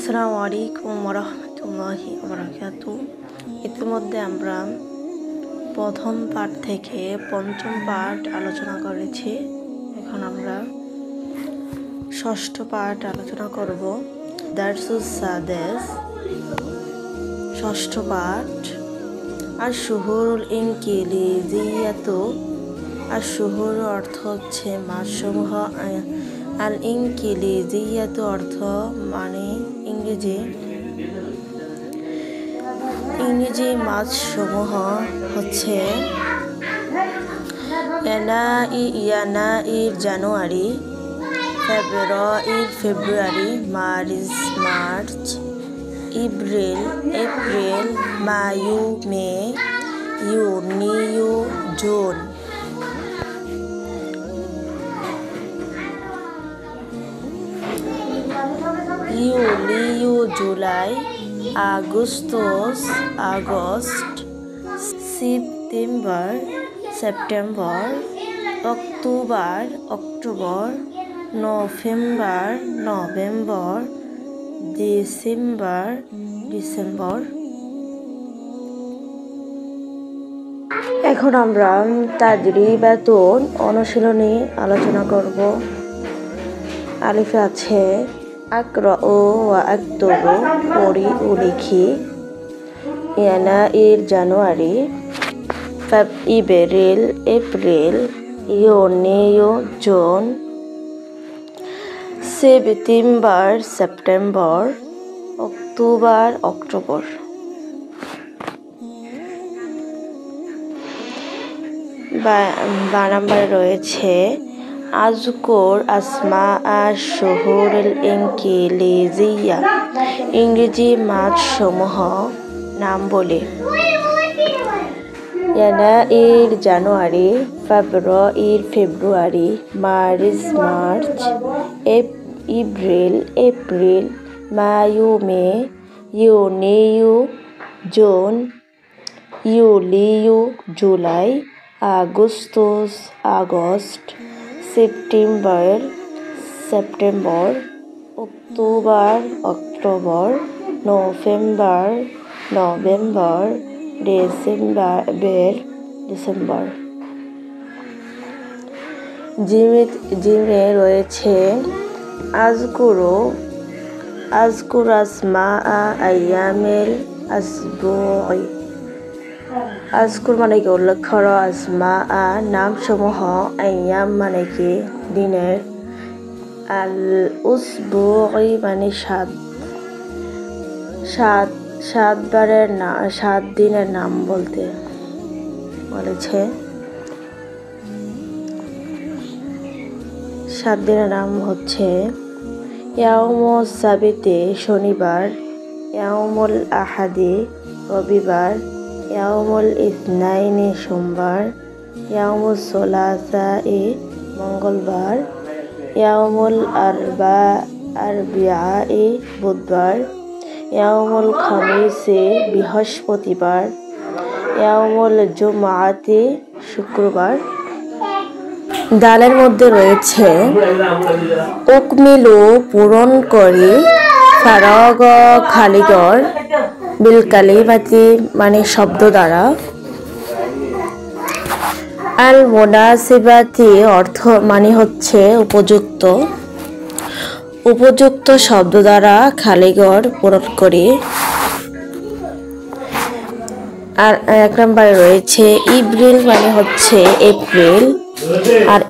আসসালামু আলাইকুম ওয়া রাহমাতুল্লাহি ওয়া বারাকাতুহু। ইতিমধ্যে আমরা প্রথম পাঠ থেকে পঞ্চম পাঠ আলোচনা করেছি। এখন আমরা ষষ্ঠ পাঠ আলোচনা করব। দারসুস সাদেস, ষষ্ঠ পাঠ। আশ-শুহুরুল ইনকিলিজিয়াতু, আশ-শুহুর অর্থ হচ্ছে মাসসমূহ, আল ইনকিলিজিয়াতু অর্থ মানে ইংরেজি মাসসমূহ হচ্ছে ইয়ানাইর জানুয়ারি, ফেব্রুয়ারি, মার্চ, এপ্রিল, মায়ু, মে, ইউনিয়ু, জুন। ইউলিয়ু July, August, September, October, November, December. এখন আমরা তাদরিবাতুন অনুশীলনী আলোচনা করব। আলিফে আছে আকরাউ ওয়া আকতুবু, পড়ি ও লিখি। ইয়ানাইর জানুয়ারি, এপ্রিল, ইউনিয়ু জুন, সেপ্টেম্বর, অক্টোবর। বা নাম্বারে রয়েছে আযকুর আসমা আশ-শুহুরুল ইনকিলিজিয়া, ইংরেজি মাসসমূহ নাম বলি। ইয়ানাইর জানুয়ারি, ফেব্রুয়ারি, মার্চ, এপ্রিল, মায়ু, মে, ইউনিয়ু জুন, ইউলিয়ু July, August, September, October, November, December. জিমে রয়েছে আযকুরু আসমা আইয়ামিল আসবুই। আযকুর মানে কি উল্লেখ করো, আসমা নামসমূহ, আইয়াম মানে কি দিনের, আল উসবুই মানে সাত দিনের নাম বলতে বলেছে। 7 দিনের নাম হচ্ছে ইয়াউমুস সাবিতে শনিবার, ইয়াউমুল আহাদি রবিবার, ইয়াউমুল ইসনাইনি সোমবার, ইয়াউমুস সুলাসাই মঙ্গলবার, ইয়াউমুল আরবিআই বুধবার, ইয়াউমুল খামিসি বৃহস্পতিবার, ইয়াউমুল জুমআতি শুক্রবার। দালের মধ্যে রয়েছে উকমিলু পূরণ করি, ফারাগ খালিগড়, বিল কালিমাতি মানে শব্দ দ্বারা, আল মুনাসিবাতি অর্থ মানে হচ্ছে উপযুক্ত শব্দ দ্বারা খালিগড় পূরণ করি। আর 1 নম্বরে রয়েছে ইব্রিল মানে হচ্ছে এপ্রিল, আর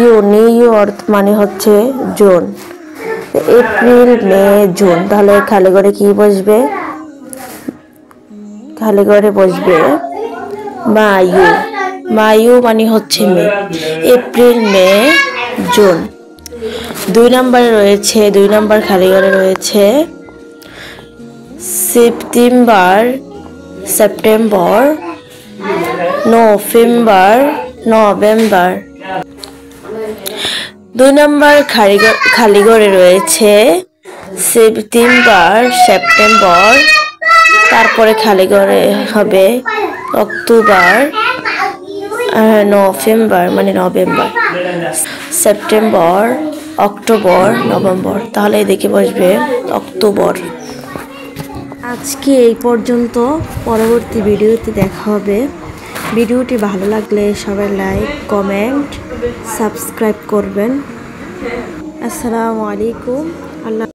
ইউনিয়ু অর্থ মানে হচ্ছে জুন। এপ্রিল, মে, জুন, তাহলে খালিগড়ে কি বসবে? খালিগড়ে বসবে মায়ু মানে হচ্ছে মে। এপ্রিল, মে, জুন। 2 নম্বরে রয়েছে, 2 নম্বর খালিগড়ে রয়েছে সেপ্টেম্বর, নভেম্বর। 2 নম্বর খালিগড়ে রয়েছে সেপ্টেম্বর, তারপরে খালিগড়ে হবে October, November, September, October, November, তাহলে এদিকে বসবে অক্টোবর। আজকে এই পর্যন্ত, পরবর্তী ভিডিওতে দেখা হবে। ভিডিওটি ভালো লাগলে সবাই লাইক, কমেন্ট, সাবস্ক্রাইব করবেন। আসসালামু আলাইকুম। আল্লাহ।